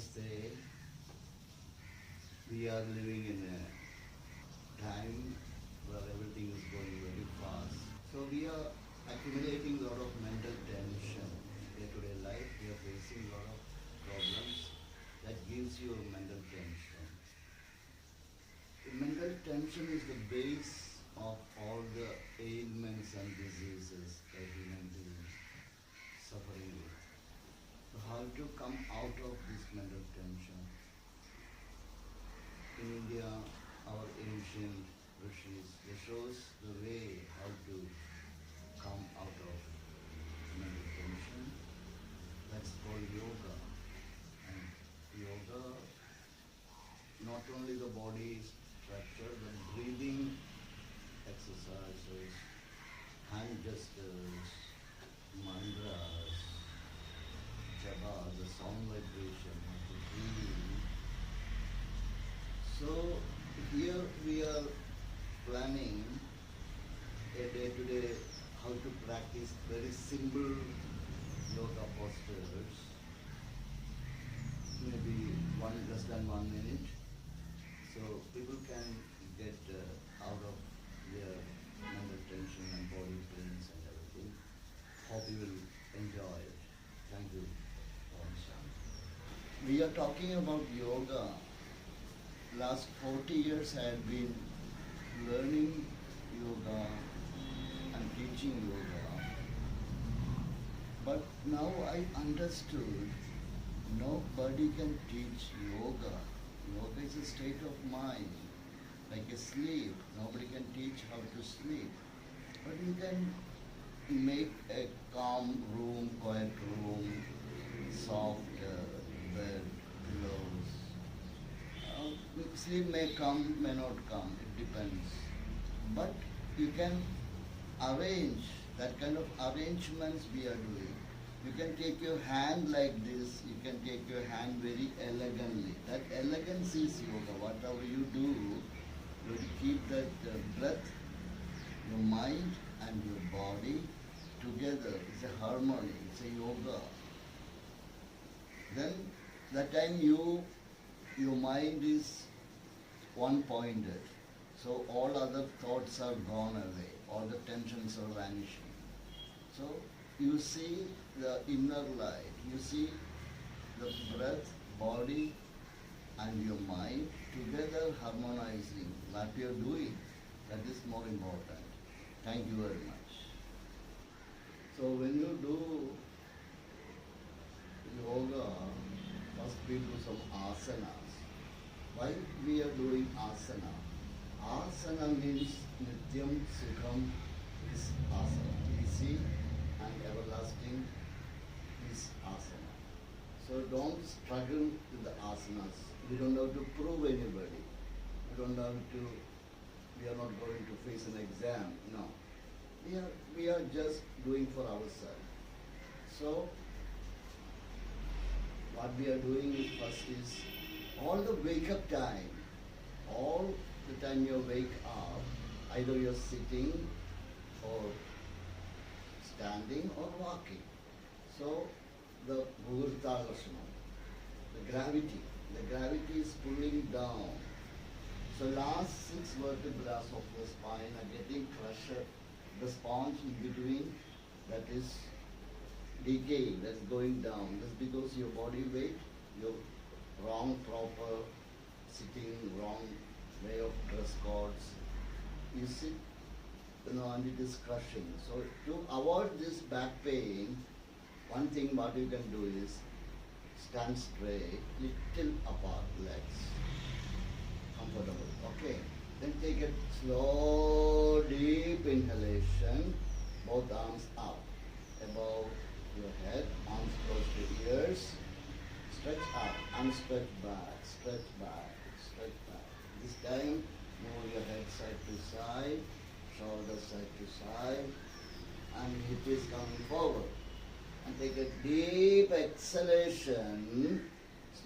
Namaste. We are living in a time where everything is going very fast. So we are accumulating a lot of mental tension. Day-to-day life, we are facing a lot of problems that gives you mental tension. Mental tension is the base of all the ailments and diseases that human beings suffering with. So how to come out of this mental tension? In India, our ancient rishis, they shows the way how to come out of mental tension. That's called yoga. And yoga, not only the body structure, but breathing exercises, hand gestures, mantras, japa, the sound vibration, how to breathe. So here we are planning a day-to-day how to practice very simple yoga postures, maybe less than 1 minute, so people can get out of their mental tension and body pains and everything. Hope you will enjoy it. Thank you. Om Shanti. We are talking about yoga. Last 40 years I have been learning yoga and teaching yoga. But now I understood nobody can teach yoga. Yoga is a state of mind, like a sleep. Nobody can teach how to sleep. But you can make a calm room, quiet room, soft bed, pillows. Sleep may come, may not come, it depends. But you can arrange, that kind of arrangements we are doing. You can take your hand like this, you can take your hand very elegantly. That elegance is yoga. Whatever you do, you keep that breath, your mind and your body together. It's a harmony, it's a yoga. Then that time your mind is one-pointed. So all other thoughts are gone away, all the tensions are vanishing. So you see the inner light, you see the breath, body and your mind together harmonizing. What you are doing, that is more important. Thank you very much. So when you do yoga, first we do some asanas. Why we are doing asana? Asana means nityam sukham is asana. Easy and everlasting is asana. So don't struggle with the asanas. We don't have to prove anybody. We don't have to, we are not going to face an exam. No. We are just doing for ourselves. So what we are doing is first is all the wake up time, all the time you wake up, either you're sitting or standing or walking. So the Bhurtalasana, the gravity is pulling down. So last 6 vertebrae of the spine are getting crushed. The sponge in between, that is decaying, that's going down. That's because your body weight, your wrong proper sitting, wrong way of dress codes. You sit, and it is crushing. So to avoid this back pain, one thing what you can do is stand straight, little apart legs, comfortable. Okay. Then take a slow, deep inhalation, both arms up, above your head, arms close to ears, stretch up and stretch back, stretch back, stretch back. This time, move your head side to side, shoulder side to side, and hip is coming forward. And take a deep exhalation,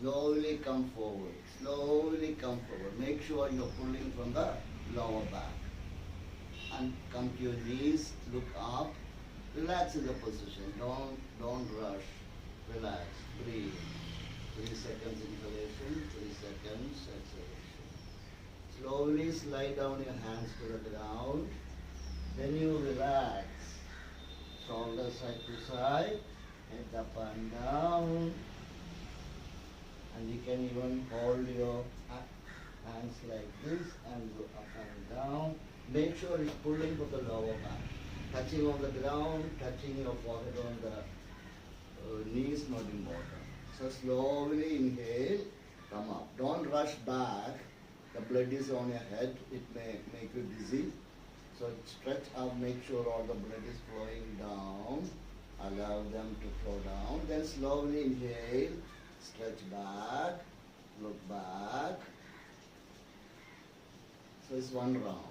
slowly come forward, slowly come forward. Make sure you're pulling from the lower back. And come to your knees, look up, relax in the position, don't rush, relax, breathe. 3 seconds in inhalation, 3 seconds, exhalation. Slowly slide down your hands to the ground. Then you relax. Shoulders side to side, head up and down. And you can even hold your hands like this and go up and down. Make sure it's pulling for the lower back. Touching on the ground, touching your forehead on the knee is not important. So slowly inhale, come up. Don't rush back. The blood is on your head. It may make you dizzy. So stretch up, make sure all the blood is flowing down. Allow them to flow down. Then slowly inhale, stretch back, look back. So it's one round.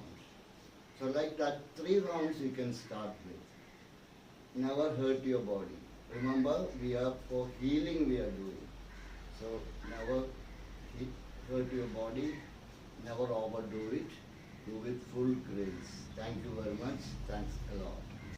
So like that, 3 rounds you can start with. Never hurt your body. Remember, we are for healing we are doing. So never hurt your body, never overdo it. Do with full grace. Thank you very much. Thanks a lot.